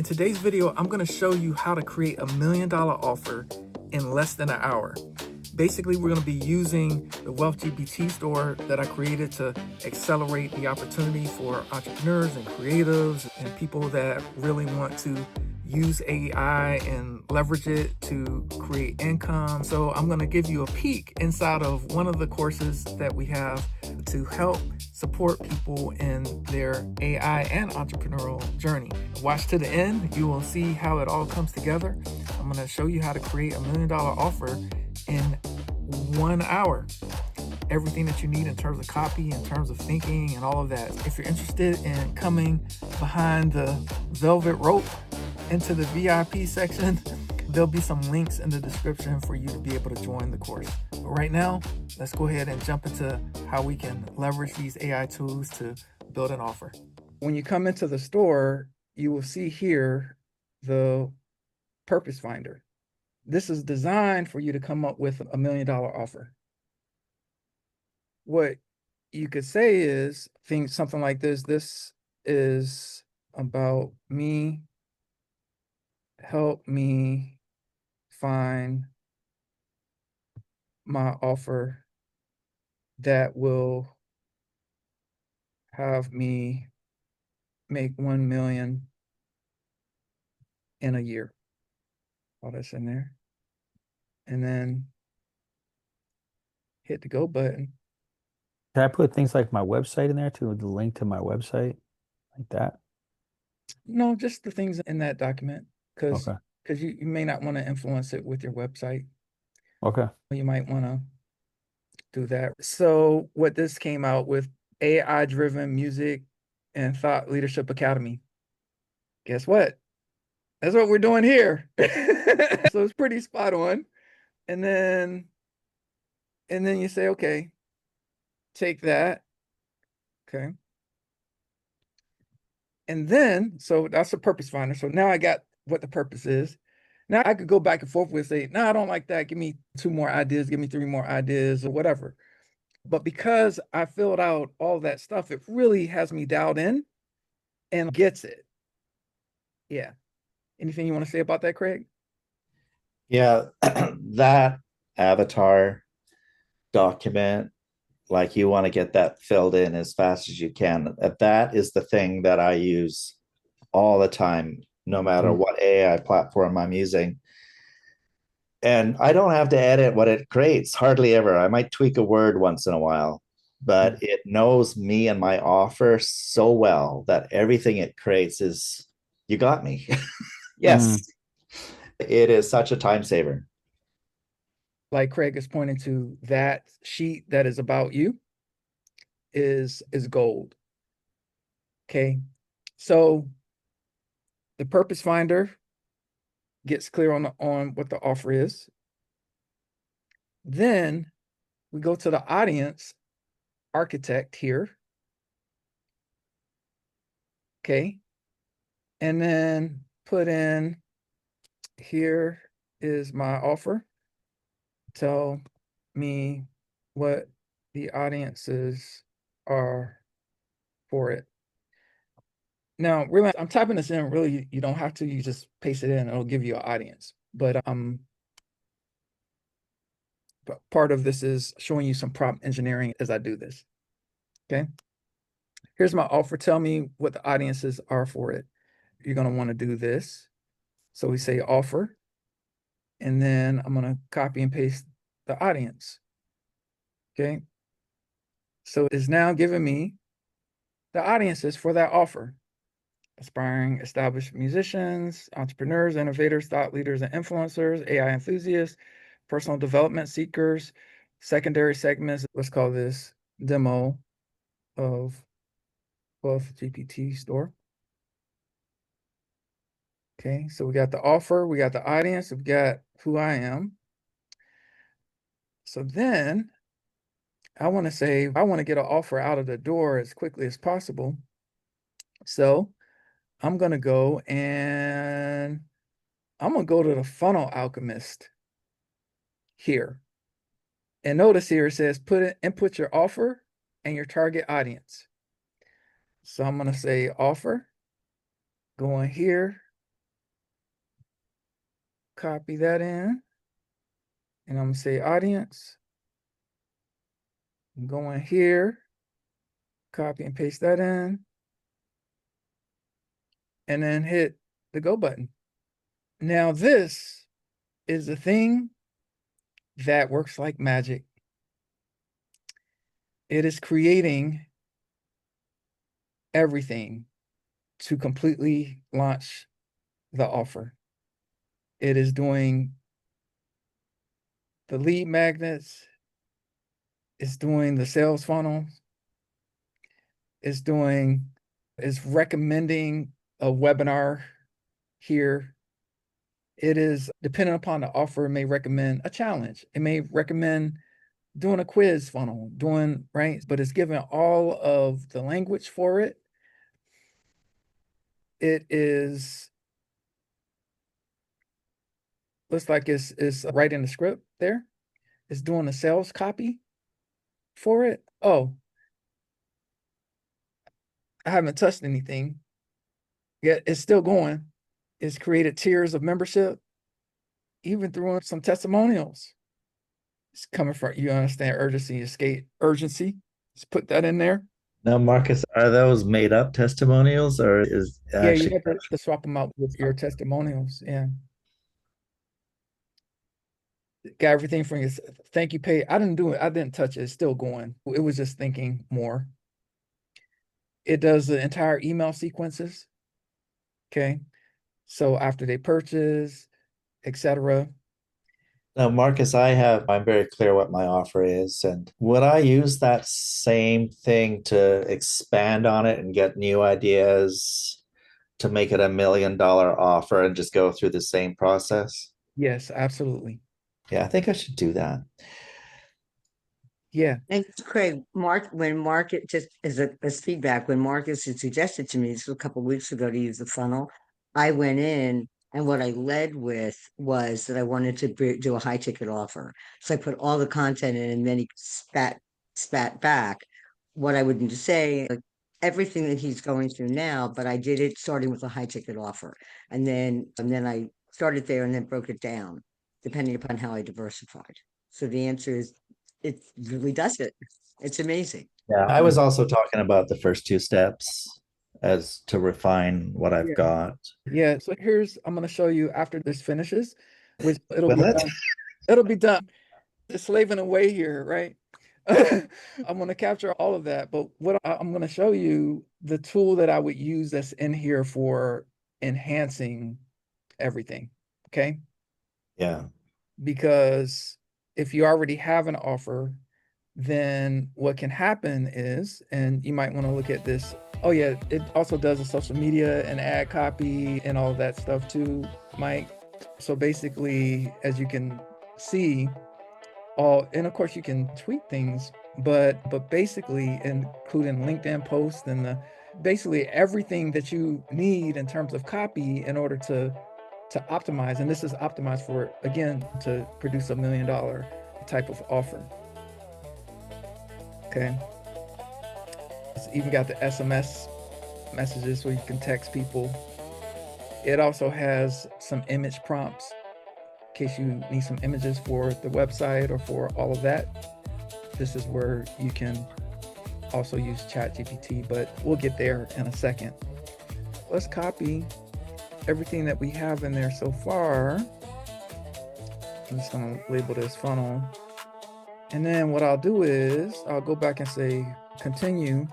today's video, I'm going to show you how to create $1 million offer in less than an hour. Basically, we're going to be using the WealthGBT store that I created to accelerate the opportunity for entrepreneurs and creatives and people that really want to use AI and leverage it to create income. So I'm going to give you a peek inside of one of the courses that we have to help support people in their AI and entrepreneurial journey. Watch to the end. You will see how it all comes together. I'm going to show you how to create $1 million offer in 1 hour. Everything that you need in terms of copy, in terms of thinking, and all of that. If you're interested in coming behind the velvet rope into the VIP section, there'll be some links in the description for you to be able to join the course. But right now, let's go ahead and jump into how we can leverage these AI tools to build an offer. When you come into the store, you will see here the PurposeFinder. This is designed for you to come up with $1 million offer. What you could say is something like this. This is about me. Help me find my offer that will have me make 1 million in a year. All that's in there. And then hit the go button. Can I put things like my website in there too, the link to my website like that? No, just the things in that document, because Okay. you may not want to influence it with your website. Okay. You might want to do that. So what this came out with, AI-driven music and thought leadership academy. Guess what? That's what we're doing here. So it's pretty spot on. And then you say, okay, take that. Okay. And then, so that's a purpose finder. So now I got what the purpose is. Now I could go back and forth with say, no, I don't like that. Give me 2 more ideas, give me 3 more ideas or whatever. But because I filled out all that stuff, it really has me dialed in and gets it. Yeah. Anything you want to say about that, Craig? Yeah, that avatar document, like you want to get that filled in as fast as you can. That is the thing that I use all the time, no matter what AI platform I'm using. And I don't have to edit what it creates, hardly ever. I might tweak a word once in a while, but it knows me and my offer so well that everything it creates is, you got me. Yes. It is such a time saver. Like Craig is pointing to, that sheet that is about you is gold. Okay. So the purpose finder gets clear on what the offer is. Then we go to the audience architect here. Okay. And then put in, here is my offer. Tell me what the audiences are for it. Now, really, I'm typing this in. Really, you don't have to. You just paste it in. It'll give you an audience. But part of this is showing you some prompt engineering as I do this. Okay. Here's my offer. Tell me what the audiences are for it. You're going to want to do this. So we say offer. And then I'm going to copy and paste the audience. Okay. So it's now giving me the audiences for that offer. Aspiring established musicians, entrepreneurs, innovators, thought leaders, and influencers, AI enthusiasts, personal development seekers, secondary segments. Let's call this demo of WealthGPT store. Okay, so we got the offer, we got the audience, we've got who I am. So then I want to say, I want to get an offer out of the door as quickly as possible. So I'm going to go and I'm going to go to the funnel Alchemist here. And notice here it says input your offer and your target audience. So I'm going to say offer, go in here, copy that in, and I'm gonna say audience. Go in here, copy and paste that in, and then hit the go button. Now this is the thing that works like magic. It is creating everything to completely launch the offer. It is doing the lead magnets, it's doing the sales funnel, it's recommending a webinar here. It is, depending upon the offer, it may recommend a challenge. It may recommend doing a quiz funnel, right? But it's giving all of the language for it. It is, looks like it's writing the script there. It's doing the sales copy for it. Oh, I haven't touched anything yet. It's still going. It's created tiers of membership, even throwing some testimonials. It's coming from, you understand, urgency, escape, urgency. Let's put that in there. Now, Marcus, are those made up testimonials or is Yeah, you actually? have to swap them out with your testimonials. Yeah. Got everything from your thank you page. I didn't do it. I didn't touch it. It's still going. It was just thinking more. It does the entire email sequences. Okay. So after they purchase, etc. Now, Marcus, I'm very clear what my offer is. And would I use that same thing to expand on it and get new ideas to make it $1 million offer and just go through the same process? Yes, absolutely. Yeah, I think I should do that. Yeah. And Craig, when Marcus, just as feedback, when Marcus had suggested to me this was a couple of weeks ago to use the funnel, I went in and what I led with was that I wanted to do a high ticket offer. So I put all the content in and then he spat back what I would need to say, like everything that he's going through now, but I did it starting with a high ticket offer. And then I started there and then broke it down, depending upon how I diversified. So the answer is it really does it. It's amazing. Yeah, I was also talking about the first two steps as to refine what I've Yeah. got. Yeah. So I'm going to show you after this finishes, which it'll Will be it? done. It'll be done. It's slaving away here, right? I'm going to capture all of that, but I'm going to show you the tool that I would use that's in here for enhancing everything. Okay. Yeah. Because if you already have an offer, then what can happen is, and you might want to look at this. Oh yeah, it also does the social media and ad copy and all of that stuff too, Mike. So basically, as you can see, and of course you can tweet things, but basically including LinkedIn posts and basically everything that you need in terms of copy in order to optimize. And this is optimized for, again, to produce $1 million type of offer. Okay. It's even got the SMS messages so you can text people. It also has some image prompts in case you need some images for the website or for all of that. This is where you can also use ChatGPT, but we'll get there in a second. Let's copy everything that we have in there so far. I'm just going to label this funnel. And then what I'll do is I'll go back and say, continue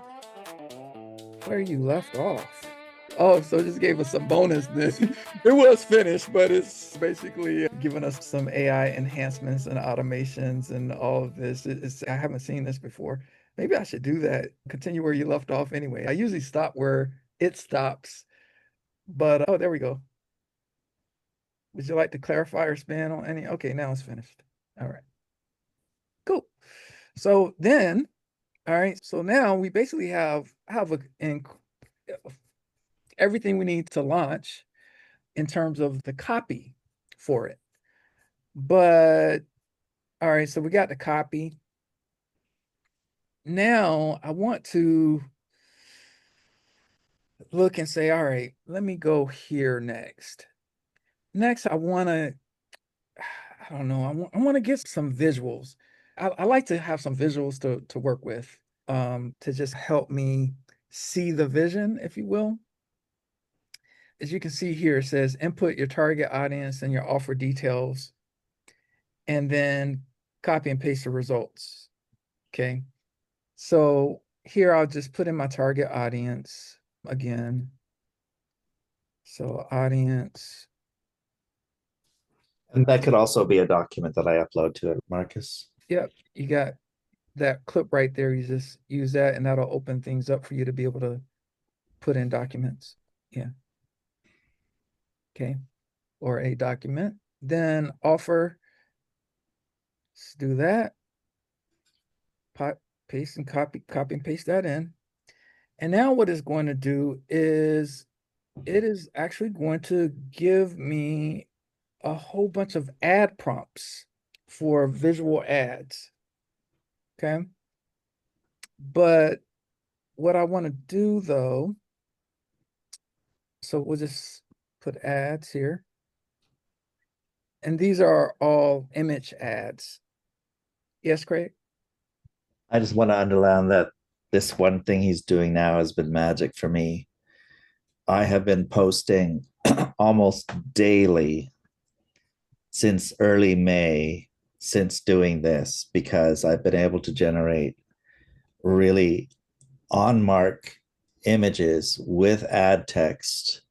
where you left off. Oh, so it just gave us some bonus. It was finished, but it's basically giving us some AI enhancements and automations and all of this. I haven't seen this before. Maybe I should do that. Continue where you left off anyway. I usually stop where it stops, but oh, there we go. Would you like to clarify or expand on any? Okay, now it's finished. All right, cool. So then, all right, so now we basically have everything we need to launch in terms of the copy for it. But all right, so we got the copy. Now I want to look and say, all right, let me go here next. Next, I want to I don't know. I want to get some visuals. I like to have some visuals to work with, to just help me see the vision, if you will. As you can see here, it says input your target audience and your offer details, and then copy and paste the results. Okay. So here I'll just put in my target audience again. So audience. And that could also be a document that I upload to it, Marcus. Yep. You got that clip right there. You just use that and that'll open things up for you to be able to put in documents. Yeah. Okay. Or a document. Then offer. Let's do that. Paste and copy and paste that in. And now what it's going to do is it is actually going to give me a whole bunch of ad prompts for visual ads. Okay. But what I want to do though, so we'll just put ads here. And these are all image ads. Yes, Craig? I just want to underline that this one thing he's doing now has been magic for me. I have been posting almost daily since early May, since doing this, because I've been able to generate really on mark images with ad text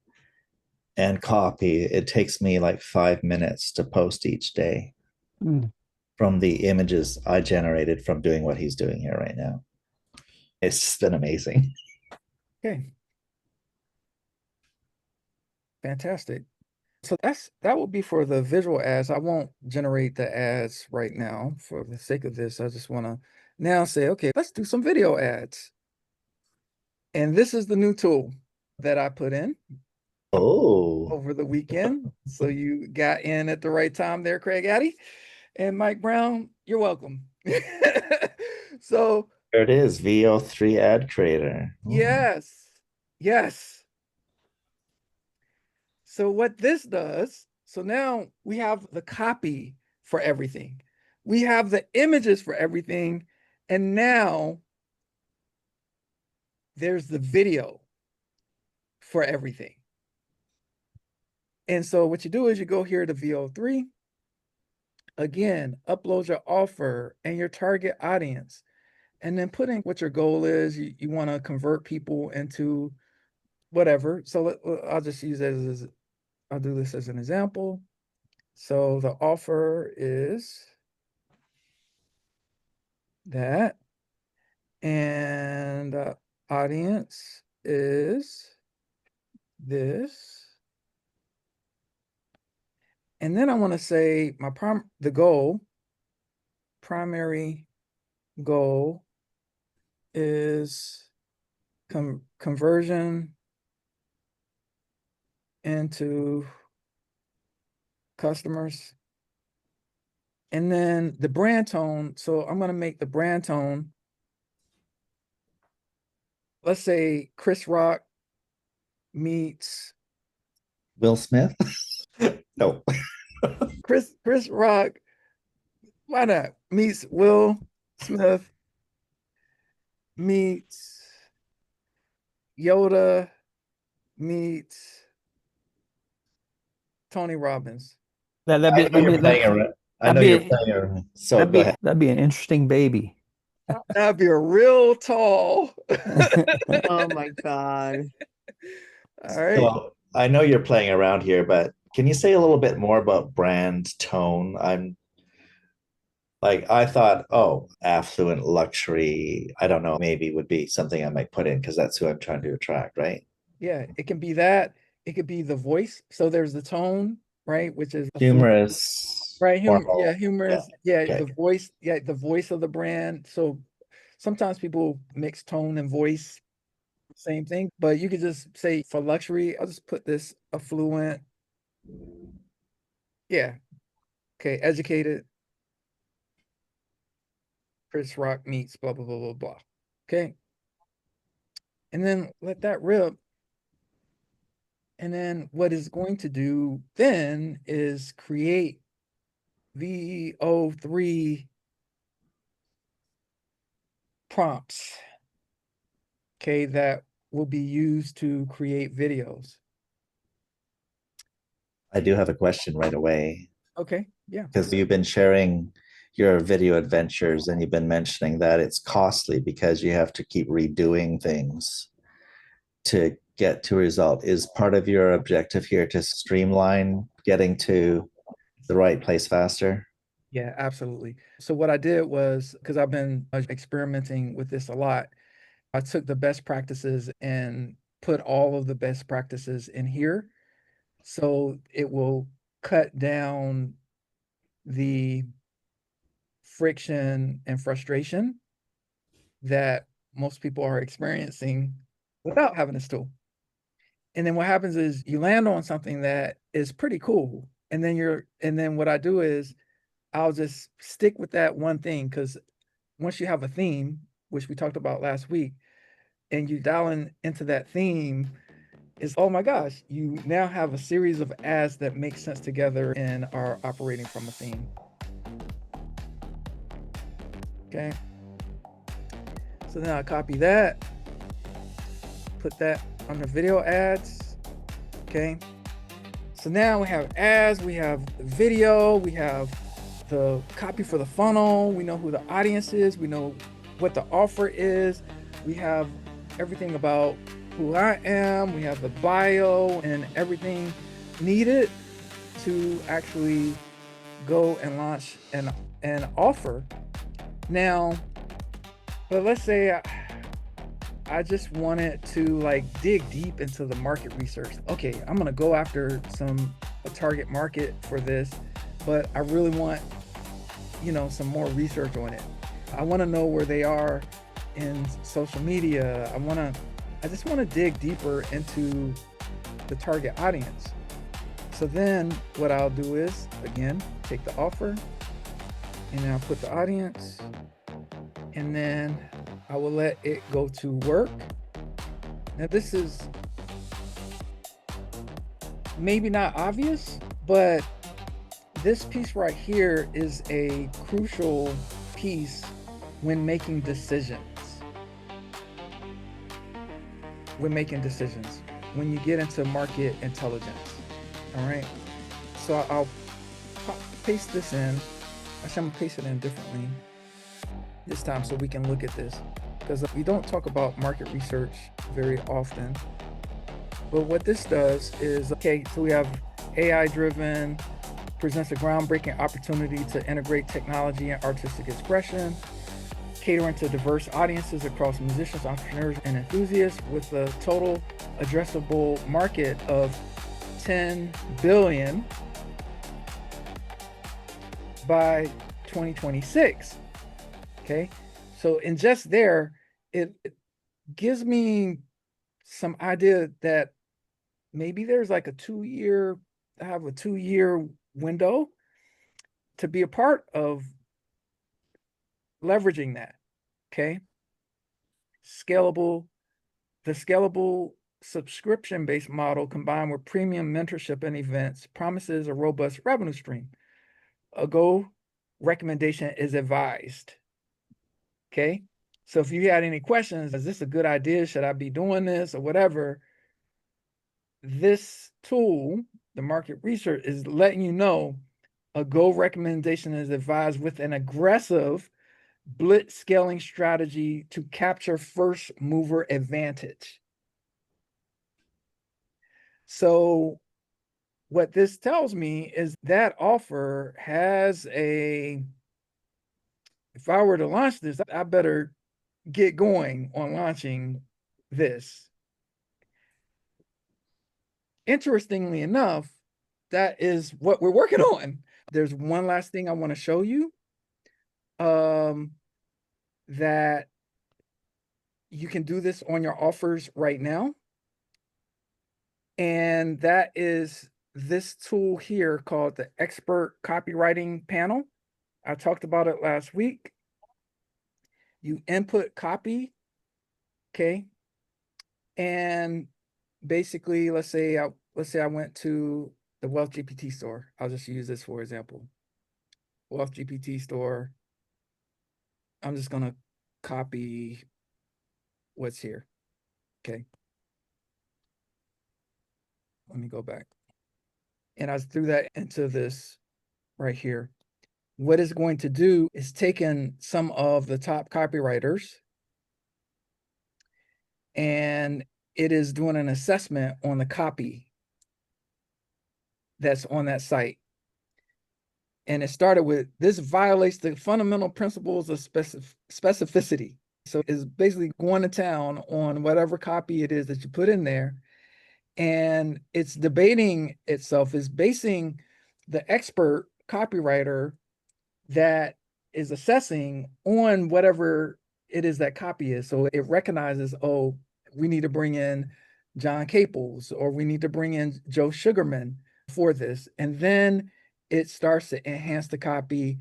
and copy. It takes me like 5 minutes to post each day from the images I generated from doing what he's doing here right now. It's just been amazing. Okay. Fantastic. So that will be for the visual ads. I won't generate the ads right now for the sake of this. I just want to now say, okay, let's do some video ads. And this is the new tool that I put in over the weekend. So you got in at the right time there, Craig Addy. And Mike Brown, you're welcome. So there it is, VO3 ad creator. yes, yes. So what this does, so now we have the copy for everything. We have the images for everything. And now there's the video for everything. And so what you do is you go here to VO3. Again, upload your offer and your target audience, and then put in what your goal is. You want to convert people into whatever. So I'll just use it as, I'll do this as an example. So the offer is that, and audience is this. And then I want to say the goal, primary goal is conversion into customers. And then the brand tone. So I'm going to make the brand tone, let's say Chris Rock meets Will Smith? No. Chris Rock, why not? Meets Will Smith meets Yoda meets Tony Robbins. I know you're playing around. So go ahead. That'd be an interesting baby. That'd be a real tall. Oh my God. All right. So I know you're playing around here, but can you say a little bit more about brand tone? I thought, oh, affluent luxury, I don't know, maybe would be something I might put in because that's who I'm trying to attract, right? Yeah, it can be that. It could be the voice. So there's the tone, right? Which is Humorous. right? Formal. Humorous. Yeah, Okay. the voice. Yeah, the voice of the brand. So sometimes people mix tone and voice, same thing. But you could just say for luxury, I'll just put this affluent. Yeah. Okay. Educated. Chris Rock meets blah blah blah blah blah. Okay. And then let that rip. And then what it's going to do then is create VO3 prompts, okay, that will be used to create videos. I do have a question right away, Okay, yeah. because you've been sharing your video adventures and you've been mentioning that it's costly because you have to keep redoing things to get to a result. Is part of your objective here to streamline getting to the right place faster? Yeah, absolutely. So what I did was, because I've been experimenting with this a lot, I took the best practices and put all of the best practices in here. So it will cut down the friction and frustration that most people are experiencing without having this tool. And then what happens is you land on something that is pretty cool. And then what I do is I'll just stick with that one thing, because once you have a theme, which we talked about last week, and you dial into that theme, is, oh my gosh, you now have a series of ads that make sense together and are operating from a theme. Okay. So then I copy that, put that on the video ads. Okay. So now we have ads, we have video, we have the copy for the funnel, we know who the audience is, we know what the offer is, we have everything about who I am, we have the bio and everything needed to actually go and launch an offer. Now, but let's say I just wanted to like dig deep into the market research. Okay, I'm gonna go after a target market for this, but I really want, some more research on it. I want to know where they are in social media. I just want to dig deeper into the target audience. So then what I'll do is, again, take the offer and then I'll put the audience, and then I will let it go to work. Now this is maybe not obvious, but this piece right here is a crucial piece when making decisions. When you get into market intelligence. All right. So I'll paste this in. Actually, I'm gonna paste it in differently this time so we can look at this, because we don't talk about market research very often. But what this does is, okay, so we have AI driven, presents a groundbreaking opportunity to integrate technology and artistic expression, catering to diverse audiences across musicians, entrepreneurs, and enthusiasts, with a total addressable market of 10 billion by 2026. Okay, so in just there, it gives me some idea that maybe there's like I have a 2-year window to be a part of leveraging that. Okay, the scalable subscription-based model combined with premium mentorship and events promises a robust revenue stream. A go recommendation is advised. Okay, so if you had any questions, is this a good idea? Should I be doing this or whatever? This tool, the market research, is letting you know a go recommendation is advised with an aggressive blitz scaling strategy to capture first mover advantage. So what this tells me is that offer has if I were to launch this, I better get going on launching this. Interestingly enough, that is what we're working on. There's one last thing I want to show you, that you can do this on your offers right now. And that is this tool here called the Expert Copywriting Panel. I talked about it last week. You input copy, okay? And basically, let's say I went to the WealthGPT store. I'll just use this for example. WealthGPT store. I'm just gonna copy what's here. Okay. Let me go back. And I threw that into this right here. What it's going to do is taking some of the top copywriters, and it is doing an assessment on the copy that's on that site. And it started with, this violates the fundamental principles of specificity. So it's basically going to town on whatever copy it is that you put in there. And it's debating itself, is basing the expert copywriter that is assessing on whatever it is that copy is. So it recognizes, oh, we need to bring in John Caples, or we need to bring in Joe Sugarman for this. And then it starts to enhance the copy,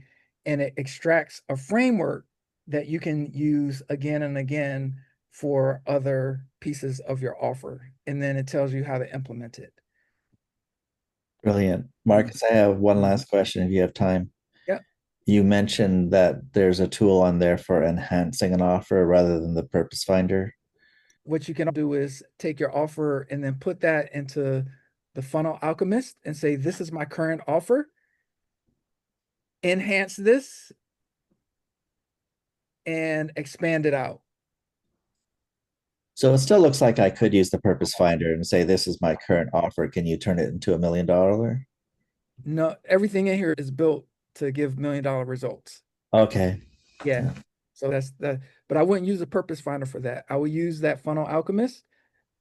and it extracts a framework that you can use again and again for other pieces of your offer. And then it tells you how to implement it. Brilliant. Marcus, I have one last question if you have time. Yeah. You mentioned that there's a tool on there for enhancing an offer rather than the PurposeFinder. What you can do is take your offer and then put that into the funnel Alchemist and say, this is my current offer. Enhance this and expand it out. So it still looks like I could use the PurposeFinder and say, this is my current offer. Can you turn it into $1 million? No, everything in here is built to give $1 million results. Okay. Yeah. So that's that. But I wouldn't use a PurposeFinder for that. I would use that funnel Alchemist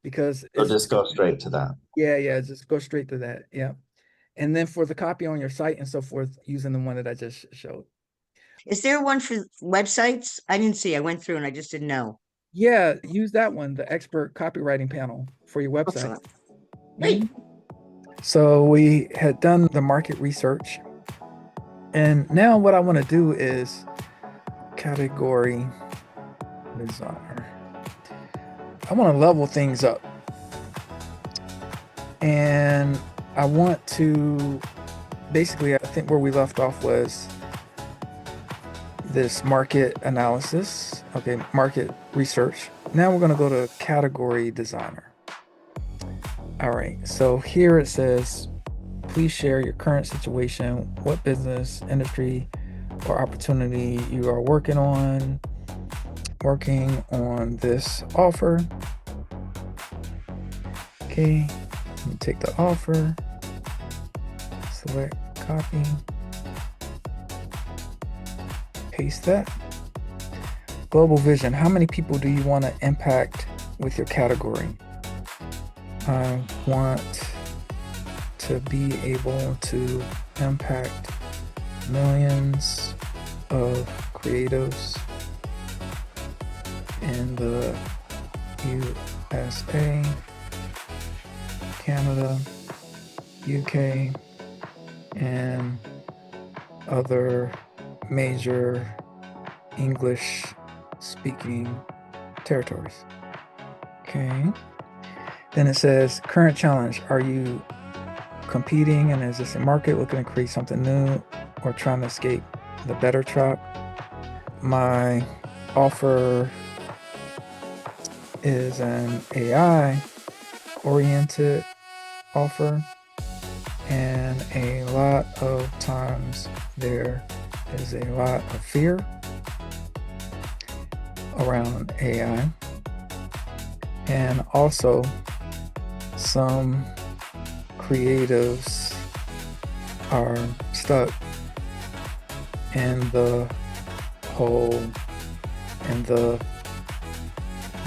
because So just go straight to that. Yeah, just go straight to that. Yeah. And then for the copy on your site and so forth, using the one that I just showed. Is there one for websites? I didn't see. I went through and I just didn't know. Yeah, use that one, the expert copywriting panel for your website. Excellent. Great. So we had done the market research. And now what I want to do is category designer. I want to level things up. And I want to basically, I think where we left off was this market analysis. Okay, market research. Now we're going to go to category designer. All right, so here it says, please share your current situation, what business, industry, or opportunity you are working on this offer. Okay, you take the offer, select copy, paste that. Global vision, how many people do you want to impact with your category? I want to be able to impact millions of creatives in the USA, Canada, UK, and other major English speaking territories. Okay. Then it says current challenge. Are you competing in an existing market, looking to create something new, or trying to escape the better trap? My offer is an AI oriented offer, and a lot of times there is a lot of fear around AI, and also some creatives are stuck in the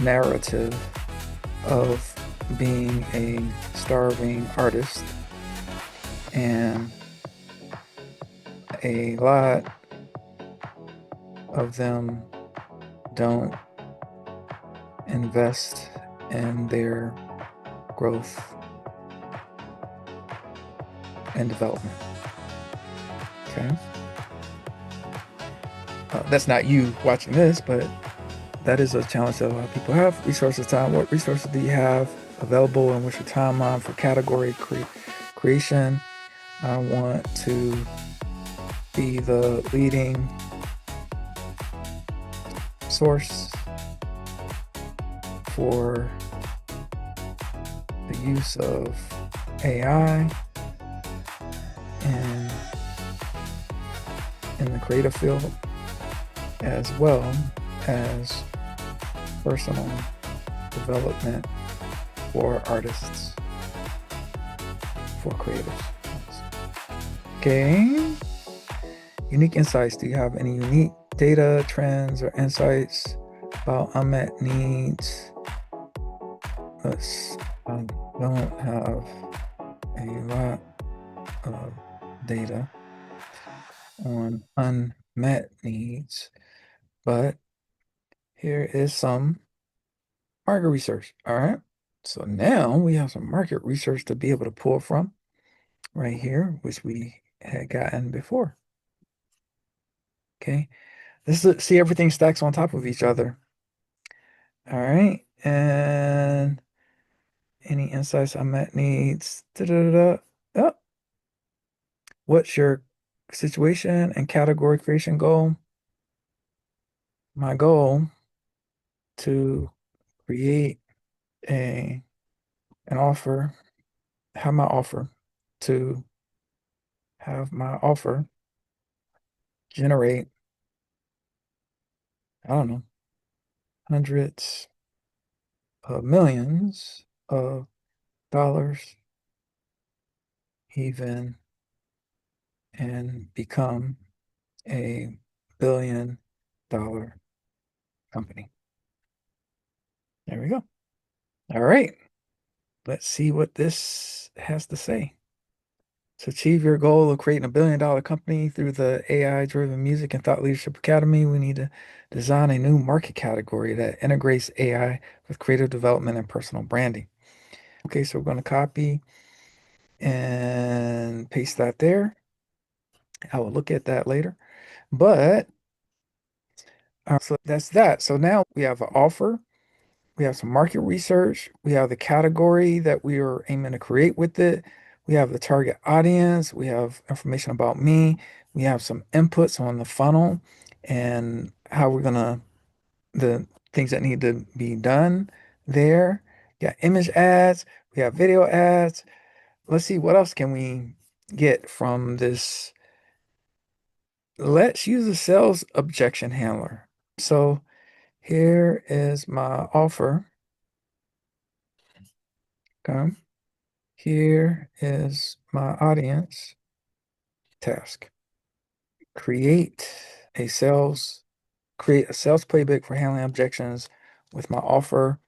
narrative of being a starving artist, and a lot of them don't invest in their growth and development. Okay. That's not you watching this, but that is a challenge that a lot of people have. Resources, time. What resources do you have available, and what's your timeline for category creation? I want to be the leading source for the use of AI in the creative field, as well as personal development for artists, for creatives. Okay. Unique insights. Do you have any unique data, trends, or insights about unmet needs? I don't have a lot of data on unmet needs, but here is some market research. All right. So now we have some market research to be able to pull from right here, which we had gotten before. Okay. See, everything stacks on top of each other. All right. And any insights unmet needs? Oh, what's your situation and category creation goal? My goal to create an offer, have my offer generate, I don't know, hundreds of millions of dollars, even, and become a billion-dollar company. There we go. All right. Let's see what this has to say. To achieve your goal of creating a billion-dollar company through the AI-driven Music and Thought Leadership Academy, we need to design a new market category that integrates AI with creative development and personal branding. Okay, so we're going to copy and paste that there. I will look at that later. But so that's that. So now we have an offer. We have some market research. We have the category that we are aiming to create with it. We have the target audience. We have information about me. We have some inputs on the funnel and how we're gonna, the things that need to be done there. We got image ads. We have video ads. Let's see, what else can we get from this? Let's use a sales objection handler. So here is my offer. Okay. Here is my audience task. Create a sales playbook for handling objections with my offer.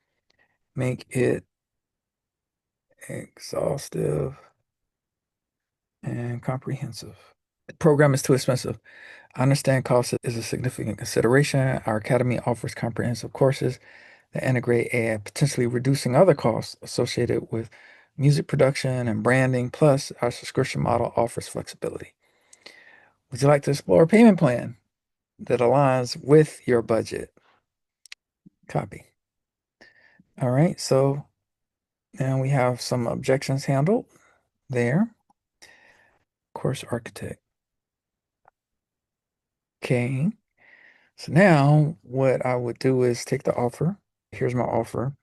Make it exhaustive and comprehensive. The program is too expensive. I understand cost is a significant consideration. Our academy offers comprehensive courses that integrate AI, potentially reducing other costs associated with music production and branding. Plus, our subscription model offers flexibility. Would you like to explore a payment plan that aligns with your budget? Copy. All right, so now we have some objections handled there. Course architect. Okay, so now what I would do is take the offer. Here's my offer.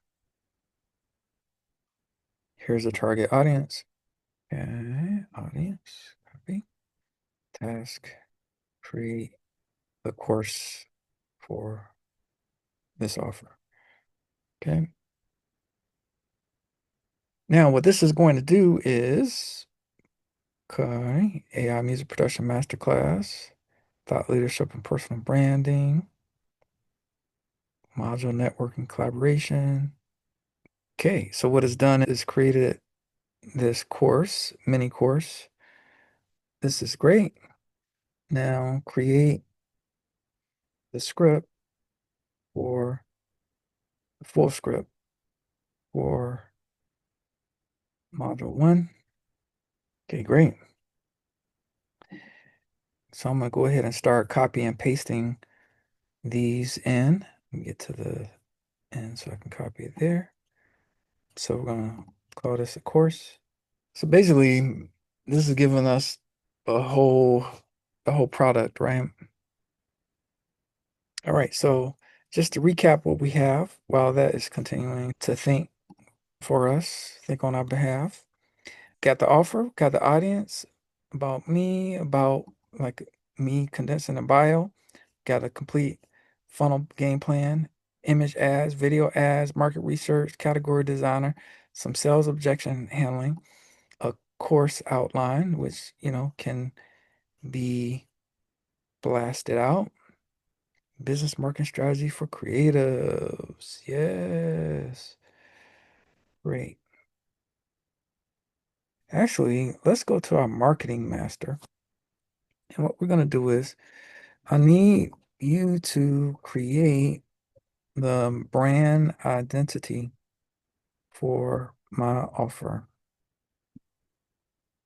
Here's the target audience. Okay, audience, copy. Task, create the course for this offer. Okay. Now what this is going to do is, okay, AI Music Production Masterclass, Thought Leadership and Personal Branding, Module Networking Collaboration. Okay, so what it's done is created this course, mini course. This is great. Now create the script for the full script for Module 1. Okay, great. So I'm going to go ahead and start copying and pasting these in. Let me get to the end so I can copy it there. So we're going to call this a course. So basically, this is giving us a whole the whole product, right? All right, so just to recap what we have while that is continuing to think for us, think on our behalf. Got the offer, got the audience, about me, about like me condensing a bio, got a complete funnel game plan, image ads, video ads, market research, category designer, some sales objection handling, a course outline, which, can be blasted out. Business marketing strategy for creatives. Yes. Great. Actually, let's go to our marketing master. And what we're going to do is I need you to create the brand identity for my offer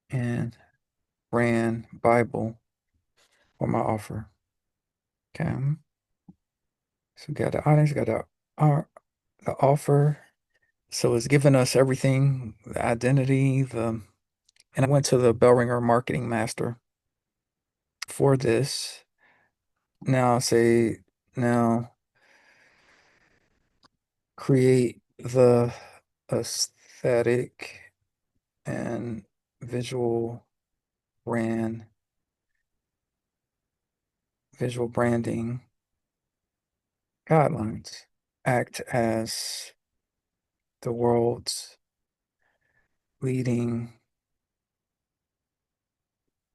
and brand Bible for my offer. Okay. So we got the audience, got the offer. So it's giving us everything, the identity, and I went to the Bellringer marketing master for this. Now create the aesthetic and visual branding guidelines. Act as the world's leading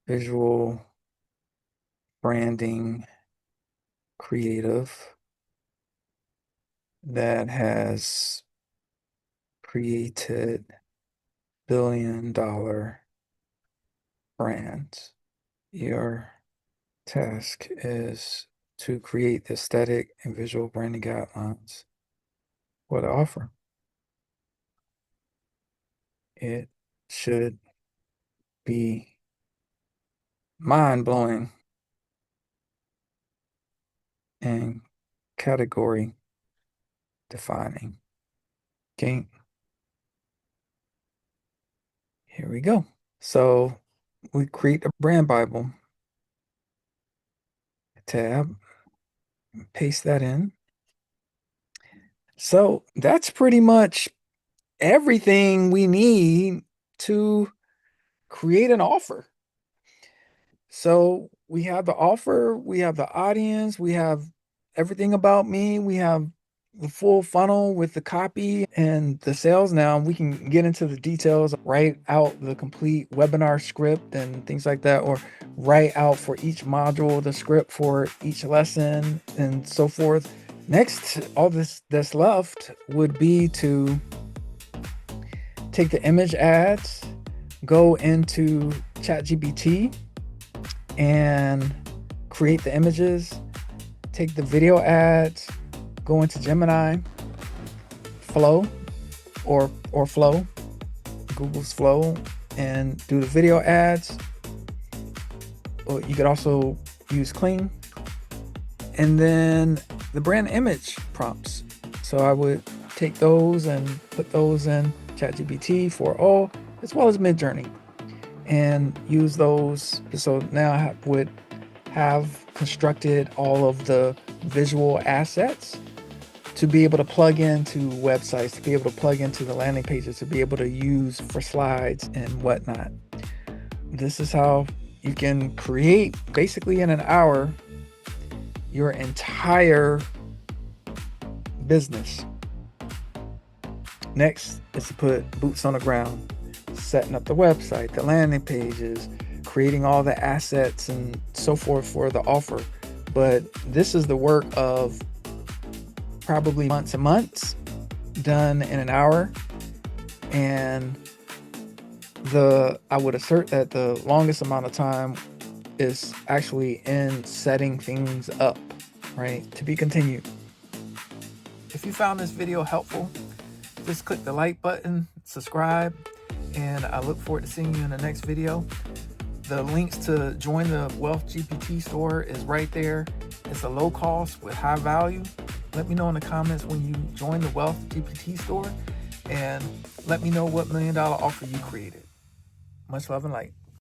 visual branding creative that has created billion-dollar brands. Your task is to create the aesthetic and visual branding guidelines for the offer. It should be mind-blowing and category defining. Okay. Here we go. So we create a brand Bible tab, paste that in. So that's pretty much everything we need to create an offer. So we have the offer, we have the audience, we have everything about me, we have the full funnel with the copy and the sales. Now we can get into the details, write out the complete webinar script and things like that, or write out for each module the script for each lesson and so forth. Next, all that's left would be to take the image ads, go into ChatGPT and create the images, take the video ads, go into Gemini, Flow or Flow, Google's Flow, and do the video ads. Or you could also use Clean. And then the brand image prompts. So I would take those and put those in ChatGPT 4.0 as well as Midjourney and use those. So now I would have constructed all of the visual assets to be able to plug into websites, to be able to plug into the landing pages, to be able to use for slides and whatnot. This is how you can create, basically in an hour, your entire business. Next is to put boots on the ground, setting up the website, the landing pages, creating all the assets and so forth for the offer. But this is the work of probably months and months done in an hour. And I would assert that the longest amount of time is actually in setting things up, right? To be continued. If you found this video helpful, just click the like button, subscribe, and I look forward to seeing you in the next video. The links to join the WealthGPT store is right there. It's a low cost with high value. Let me know in the comments when you join the WealthGPT store, and let me know what $1 million offer you created. Much love and light.